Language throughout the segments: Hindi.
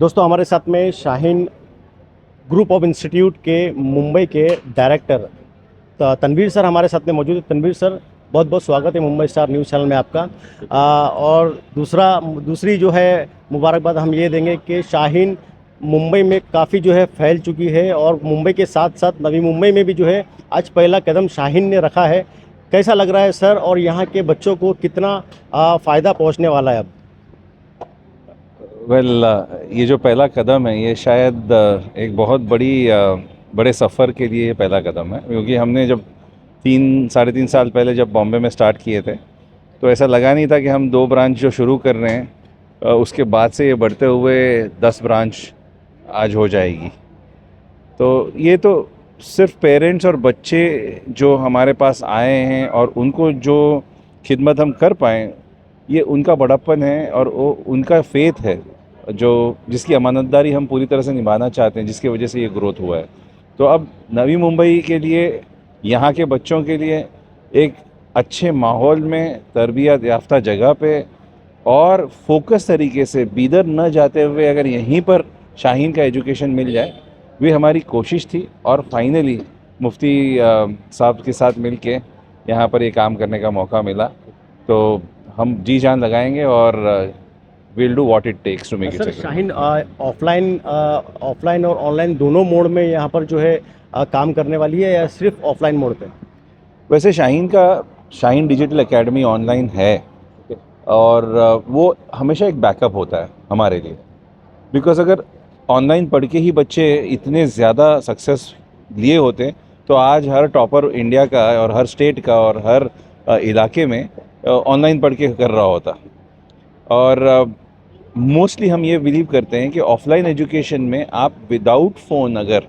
दोस्तों हमारे साथ में शाहीन ग्रुप ऑफ इंस्टीट्यूट के मुंबई के डायरेक्टर तनवीर सर हमारे साथ में मौजूद है। तनवीर सर, बहुत बहुत स्वागत है मुंबई स्टार न्यूज़ चैनल में आपका। और दूसरी जो है मुबारकबाद हम ये देंगे कि शाहीन मुंबई में काफ़ी जो है फैल चुकी है और मुंबई के साथ साथ नवी मुंबई में भी जो है आज पहला कदम शाहीन ने रखा है। कैसा लग रहा है सर, और यहाँ के बच्चों को कितना फ़ायदा पहुँचने वाला है अब? ये जो पहला कदम है ये शायद एक बहुत बड़े सफ़र के लिए ये पहला कदम है, क्योंकि हमने जब 3 साढ़े 3 साल पहले जब बॉम्बे में स्टार्ट किए थे तो ऐसा लगा नहीं था कि हम 2 ब्रांच जो शुरू कर रहे हैं उसके बाद से ये बढ़ते हुए 10 ब्रांच आज हो जाएगी। तो ये तो सिर्फ पेरेंट्स और बच्चे जो हमारे पास आए हैं और उनको जो खिदमत हम कर पाएँ, ये उनका बड़प्पन है और वो उनका फेथ है जो जिसकी अमानतदारी हम पूरी तरह से निभाना चाहते हैं, जिसकी वजह से ये ग्रोथ हुआ है। तो अब नवी मुंबई के लिए, यहाँ के बच्चों के लिए एक अच्छे माहौल में, तरबियत याफ्ता जगह पे और फोकस तरीके से बीदर न जाते हुए अगर यहीं पर शाहीन का एजुकेशन मिल जाए, वे हमारी कोशिश थी। और फाइनली मुफ्ती साहब के साथ मिल के यहाँ पर ये काम करने का मौका मिला, तो हम जी जान लगाएंगे और will do what it takes to make it. Sir, Shaheen offline और ऑनलाइन दोनों मोड में यहाँ पर जो है काम करने वाली है या सिर्फ ऑफलाइन मोड पे? वैसे शाहीन डिजिटल एकेडमी ऑनलाइन है और वो हमेशा एक बैकअप होता है हमारे लिए, बिकॉज़ अगर ऑनलाइन पढ़ के ही बच्चे इतने ज़्यादा सक्सेस लिए होते तो आज हर टॉपर इंडिया का और हर स्टेट का और हर इलाके में ऑनलाइन पढ़ के कर रहा होता। और मोस्टली हम ये बिलीव करते हैं कि ऑफलाइन एजुकेशन में आप विदाउट फ़ोन, अगर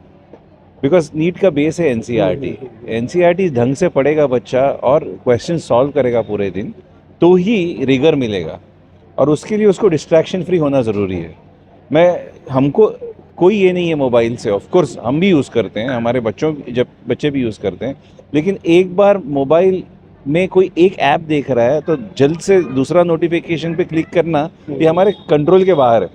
बिकॉज नीट का बेस है एनसीईआरटी ढंग से पढ़ेगा बच्चा और क्वेश्चन सॉल्व करेगा पूरे दिन, तो ही रिगर मिलेगा। और उसके लिए उसको डिस्ट्रैक्शन फ्री होना ज़रूरी है। हमको कोई ये नहीं है मोबाइल से, ऑफ कोर्स हम भी यूज़ करते हैं, हमारे बच्चे भी यूज़ करते हैं, लेकिन एक बार मोबाइल में कोई एक ऐप देख रहा है तो जल्द से दूसरा नोटिफिकेशन पे क्लिक करना ये हमारे कंट्रोल के बाहर है।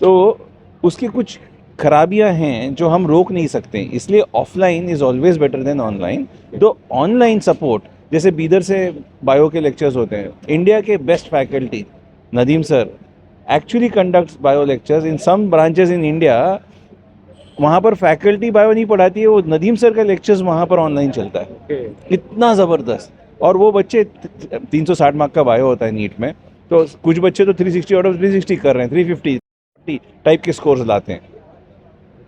तो उसकी कुछ खराबियां हैं जो हम रोक नहीं सकते, इसलिए offline is always better than online. दो ऑनलाइन सपोर्ट, जैसे बीदर से बायो के लेक्चर्स होते हैं, इंडिया के best faculty Nadeem sir actually conducts bio lectures in some branches in India. वहाँ पर फैकल्टी बायो नहीं पढ़ाती है, वो नदीम सर का लेक्चर्स वहाँ पर ऑनलाइन चलता है। इतना ज़बरदस्त। और वो बच्चे 360 मार्क का बायो होता है नीट में, तो कुछ बच्चे तो 360 आउट ऑफ 360 कर रहे हैं, 350 टाइप के स्कोर्स लाते हैं।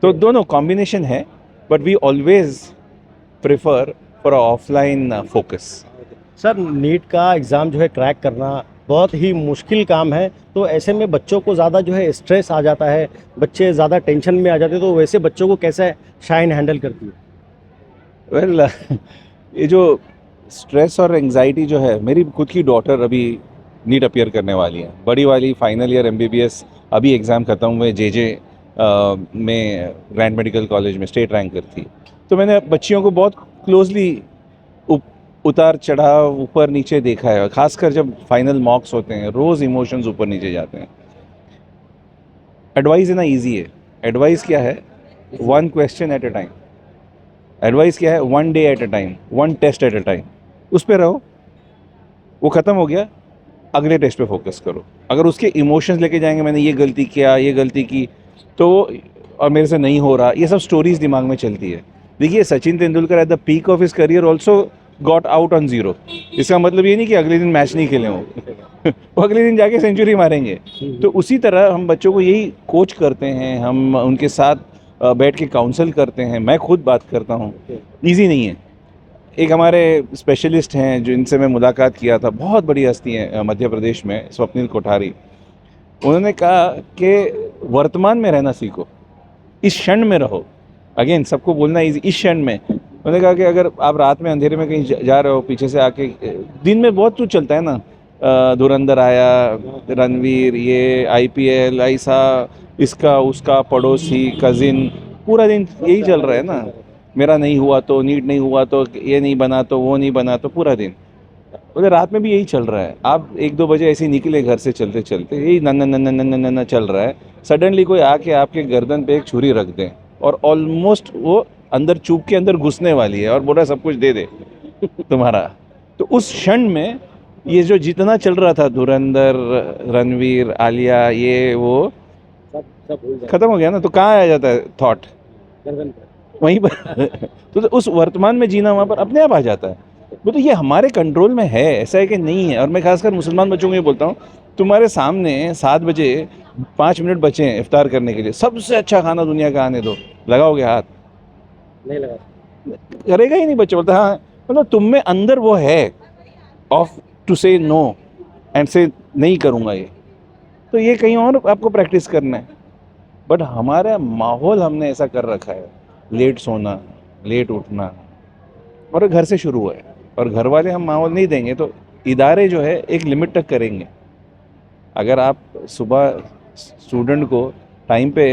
तो दोनों कॉम्बिनेशन है, but we always prefer for offline focus. Sir, NEET का एग्ज़ाम जो है क्रैक करना बहुत ही मुश्किल काम है, तो ऐसे में बच्चों को ज़्यादा जो है स्ट्रेस आ जाता है, बच्चे ज़्यादा टेंशन में आ जाते हैं, तो वैसे बच्चों को कैसे शाहीन हैंडल करती है? वेल ये जो स्ट्रेस और एंग्जाइटी जो है, मेरी खुद की डॉटर अभी नीट अपीयर करने वाली है, बड़ी वाली फाइनल ईयर एमबीबीएस, अभी एग्ज़ाम ख़त्म हुए, जेजे में ग्रैंड मेडिकल कॉलेज में स्टेट रैंकर थी। तो मैंने बच्चियों को बहुत क्लोजली उतार चढ़ाव ऊपर नीचे देखा है, खासकर जब फाइनल मॉक्स होते हैं, रोज़ इमोशंस ऊपर नीचे जाते हैं। एडवाइस देना ईजी है। एडवाइस क्या है? 1 question at a time. Advice क्या है? 1 day at a time, 1 test at a time. उस पर रहो, वो ख़त्म हो गया, अगले टेस्ट पे फोकस करो। अगर उसके इमोशंस लेके जाएंगे, मैंने ये गलती किया, ये गलती की, तो और मेरे से नहीं हो रहा, ये सब स्टोरीज दिमाग में चलती है। देखिए, Sachin Tendulkar at the peak of his career also got out on 0। इसका मतलब ये नहीं कि अगले दिन मैच नहीं खेले हों वो अगले दिन जाके सेंचुरी मारेंगे। तो उसी तरह हम बच्चों को यही कोच करते हैं, हम उनके साथ बैठ के काउंसल करते हैं, मैं खुद बात करता हूँ। ईजी नहीं है। एक हमारे स्पेशलिस्ट हैं जो इनसे मैं मुलाकात किया था, बहुत बड़ी हस्ती हैं मध्य प्रदेश में, स्वप्निल कोठारी। उन्होंने कहा कि वर्तमान में रहना सीखो, इस क्षण में रहो। अगेन, सबको बोलना इजी, इस क्षण में। उन्होंने कहा कि अगर आप रात में अंधेरे में कहीं जा रहे हो, पीछे से आके, दिन में बहुत कुछ चलता है ना, धुरंधर आया, रणवीर, ये IPL, ऐसा, इसका उसका, पड़ोसी, कज़िन, पूरा दिन यही चल रहा है ना। मेरा नहीं हुआ तो, नीट नहीं हुआ तो, ये नहीं बना तो, वो नहीं बना तो, पूरा दिन। बोले रात में भी यही चल रहा है, आप 1-2 बजे ऐसे ही निकले घर से चलते चलते, यही नन्ना नन्ना नन्ना नन्ना चल रहा है। सडनली कोई आके आपके गर्दन पे एक छुरी रख दे और ऑलमोस्ट वो अंदर चुप के अंदर घुसने वाली है और बोला सब कुछ दे दे तुम्हारा। तो उस क्षण में ये जो जितना चल रहा था, धुरंधर, रणवीर, आलिया, ये वो सब भूल खत्म हो गया ना। तो कहाँ आ जाता है थॉट, जाए। वहीं पर तो उस वर्तमान में जीना वहाँ पर अपने आप आ जाता है। वो तो ये हमारे कंट्रोल में है, ऐसा है कि नहीं है। और मैं खासकर मुसलमान बच्चों को ये बोलता हूँ, तुम्हारे सामने 7 बजे 5 मिनट बचे हैं इफ्तार करने के लिए, सबसे अच्छा खाना दुनिया का आने दो, लगाओगे हाथ? नहीं लगा। करेगा ही नहीं बच्चा। बोलता हाँ, मतलब तुम में अंदर वो है ऑफ टू से नो एंड से नहीं करूँगा ये। तो ये कहीं और आपको प्रैक्टिस करना है। बट हमारा माहौल हमने ऐसा कर रखा है, लेट सोना, लेट उठना, और घर से शुरू हुआ है। और घर वाले हम माहौल नहीं देंगे तो इदारे जो है एक लिमिट तक करेंगे। अगर आप सुबह स्टूडेंट को टाइम पे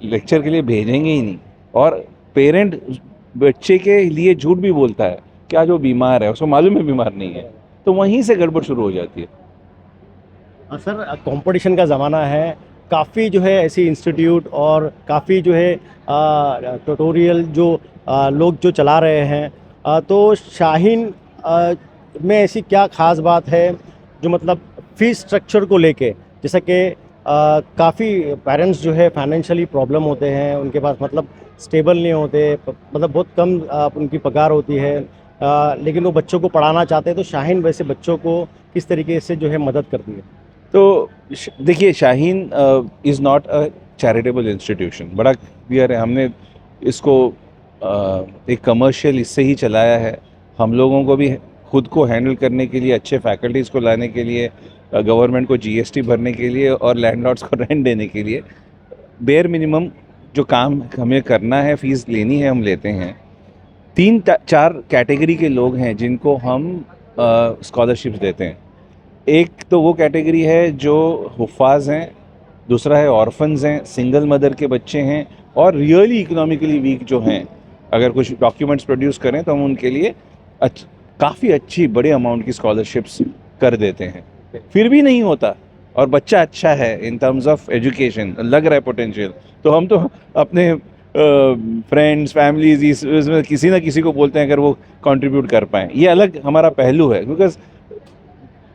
लेक्चर के लिए भेजेंगे ही नहीं, और पेरेंट बच्चे के लिए झूठ भी बोलता है कि आज वो बीमार है, उसको मालूम है बीमार नहीं है, तो वहीं से गड़बड़ शुरू हो जाती है। सर कंपटीशन का ज़माना है, काफ़ी जो है ऐसी इंस्टीट्यूट और काफ़ी जो है ट्यूटोरियल जो लोग जो चला रहे हैं, तो शाहीन में ऐसी क्या ख़ास बात है जो मतलब फ़ीस स्ट्रक्चर को लेके, जैसा कि काफ़ी पेरेंट्स जो है फाइनेंशियली प्रॉब्लम होते हैं, उनके पास मतलब स्टेबल नहीं होते, मतलब बहुत कम उनकी पगार होती है, लेकिन वो बच्चों को पढ़ाना चाहते हैं, तो शाहीन वैसे बच्चों को किस तरीके से जो है मदद करती है? तो देखिए, Shaheen is not a charitable institution, बड़ा क्लियर है। हमने इसको एक कमर्शियल इससे ही चलाया है। हम लोगों को भी खुद को हैंडल करने के लिए, अच्छे फैकल्टीज़ को लाने के लिए, गवर्नमेंट को जीएसटी भरने के लिए और लैंडलॉर्ड्स को रेंट देने के लिए बेयर मिनिमम जो काम हमें करना है, फीस लेनी है, हम लेते हैं। 3-4 कैटेगरी के लोग हैं जिनको हम स्कॉलरशिप्स देते हैं। एक तो वो कैटेगरी है जो हुफ़ाज़ हैं, दूसरा है ऑर्फन्स हैं, सिंगल मदर के बच्चे हैं, और रियली इकोनॉमिकली वीक जो हैं, अगर कुछ डॉक्यूमेंट्स प्रोड्यूस करें तो हम उनके लिए काफ़ी अच्छी बड़े अमाउंट की स्कॉलरशिप्स कर देते हैं। फिर भी नहीं होता और बच्चा अच्छा है इन टर्म्स ऑफ एजुकेशन, लग रहा है पोटेंशियल, तो हम तो अपने फ्रेंड्स, फैमिलीज, इसमें किसी ना किसी को बोलते हैं अगर वो कंट्रीब्यूट कर पाएँ। ये अलग हमारा पहलू है, बिकॉज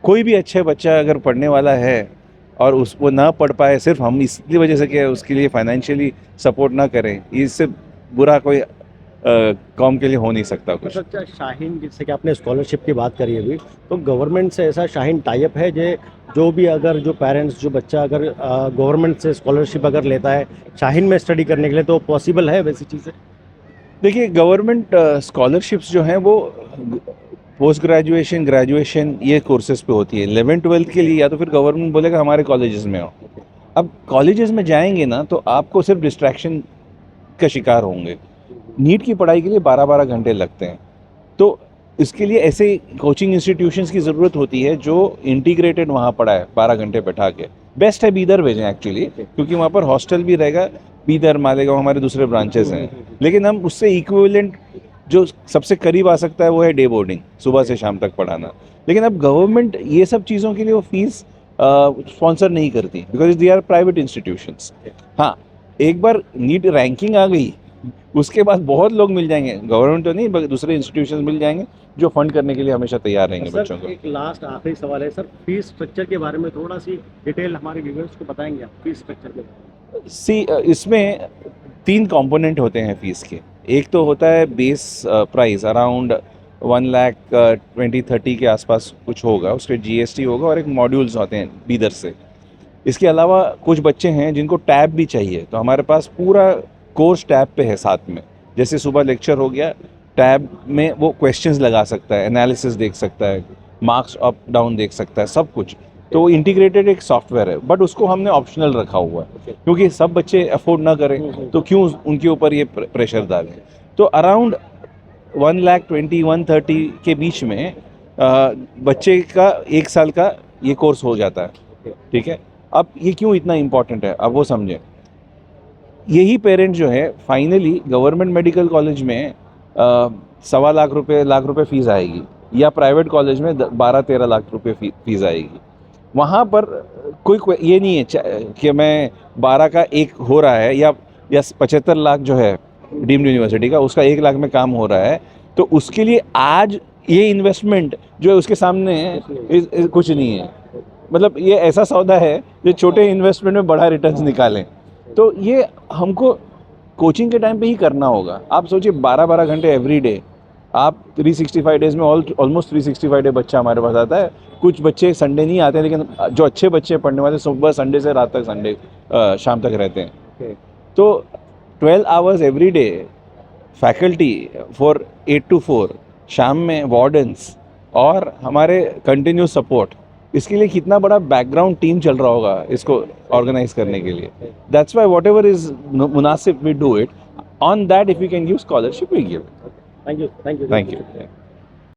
कोई भी अच्छे बच्चा अगर पढ़ने वाला है और उस वो ना पढ़ पाए सिर्फ हम इसकी वजह से कि उसके लिए फाइनेंशियली सपोर्ट ना करें, इससे बुरा कोई कौम के लिए हो नहीं सकता कुछ। अच्छा, शाहीन जैसे कि आपने स्कॉलरशिप की बात करी अभी, तो गवर्नमेंट से ऐसा शाहीन टाइप है जो भी अगर जो पेरेंट्स जो बच्चा अगर गवर्नमेंट से स्कॉलरशिप अगर लेता है शाहीन में स्टडी करने के लिए, तो पॉसिबल है वैसी चीज़ें? देखिए, गवर्नमेंट स्कॉलरशिप्स जो हैं वो पोस्ट ग्रेजुएशन, ग्रेजुएशन, ये कोर्सेज पे होती है। 11th-12th के लिए या तो फिर गवर्नमेंट बोलेगा हमारे कॉलेजेस में आओ। अब कॉलेजेस में जाएंगे ना तो आपको सिर्फ डिस्ट्रैक्शन का शिकार होंगे। नीट की पढ़ाई के लिए 12-12 घंटे लगते हैं, तो इसके लिए ऐसे कोचिंग इंस्टीट्यूशंस की ज़रूरत होती है जो इंटीग्रेटेड वहाँ पढ़ाए 12 घंटे बैठा के। बेस्ट है बीदर भेजें एक्चुअली, क्योंकि वहाँ पर हॉस्टल भी रहेगा। बीदर, मालेगांव हमारे दूसरे ब्रांचेस हैं, लेकिन हम उससे इक्विवेलेंट जो सबसे करीब आ सकता है वो है डे बोर्डिंग, सुबह से शाम तक पढ़ाना। लेकिन अब गवर्नमेंट ये सब चीज़ों के लिए वो फीस स्पॉन्सर नहीं करती, because they are private institutions. हाँ, एक बार नीट रैंकिंग आ गई उसके बाद बहुत लोग मिल जाएंगे, गवर्नमेंट तो नहीं, दूसरे इंस्टीट्यूशंस मिल जाएंगे जो फंड करने के लिए हमेशा तैयार रहेंगे बच्चों को। एक लास्ट आखिरी सवाल है सर, फीस स्ट्रक्चर के बारे में थोड़ा सी डिटेल हमारे व्यूअर्स को बताएंगे आप फीस स्ट्रक्चर के बारे में? इसमें 3 कंपोनेंट होते हैं फीस के। एक तो होता है बेस प्राइस, अराउंड 1,20,30 के आसपास कुछ होगा, उसके जीएसटी होगा, और एक मॉड्यूल्स होते हैं बीदर से। इसके अलावा कुछ बच्चे हैं जिनको टैब भी चाहिए, तो हमारे पास पूरा कोर्स टैब पे है साथ में। जैसे सुबह लेक्चर हो गया, टैब में वो क्वेश्चंस लगा सकता है, एनालिसिस देख सकता है, मार्क्स अप डाउन देख सकता है, सब कुछ। तो इंटीग्रेटेड एक सॉफ्टवेयर है, बट उसको हमने ऑप्शनल रखा हुआ है, क्योंकि सब बच्चे अफोर्ड ना करें तो क्यों उनके ऊपर ये प्रेशर डालें। तो अराउंड 1,20,130 के बीच में बच्चे का 1 साल का ये कोर्स हो जाता है। ठीक है, अब ये क्यों इतना इम्पोर्टेंट है, अब वो समझें। यही पेरेंट जो है फाइनली गवर्नमेंट मेडिकल कॉलेज में 1.25 लाख रुपए फीस आएगी, या प्राइवेट कॉलेज में 12-13 लाख रुपए फीस आएगी। वहाँ पर कोई ये नहीं है कि मैं 12 का 1 हो रहा है या 75 लाख जो है डीम्ड यूनिवर्सिटी का, उसका 1 लाख में काम हो रहा है, तो उसके लिए आज ये इन्वेस्टमेंट जो है उसके सामने कुछ नहीं है। मतलब ये ऐसा सौदा है जो छोटे इन्वेस्टमेंट में बड़ा रिटर्न्स निकालें। तो ये हमको कोचिंग के टाइम पे ही करना होगा। आप सोचिए 12-12 घंटे एवरी डे, आप 365 डेज में ऑलमोस्ट 365 डे बच्चा हमारे पास आता है। कुछ बच्चे संडे नहीं आते, लेकिन जो अच्छे बच्चे पढ़ने वाले सुबह संडे से रात तक संडे शाम तक रहते हैं। तो 12 hours every day faculty for 8 to 4, शाम में वार्डन्स और हमारे कंटिन्यूस सपोर्ट, इसके लिए कितना बड़ा बैकग्राउंड टीम चल रहा होगा इसको ऑर्गेनाइज करने के लिए। That's why whatever is मुनासिब we do it, on that if you can give scholarship we give. Thank you, thank you, thank you.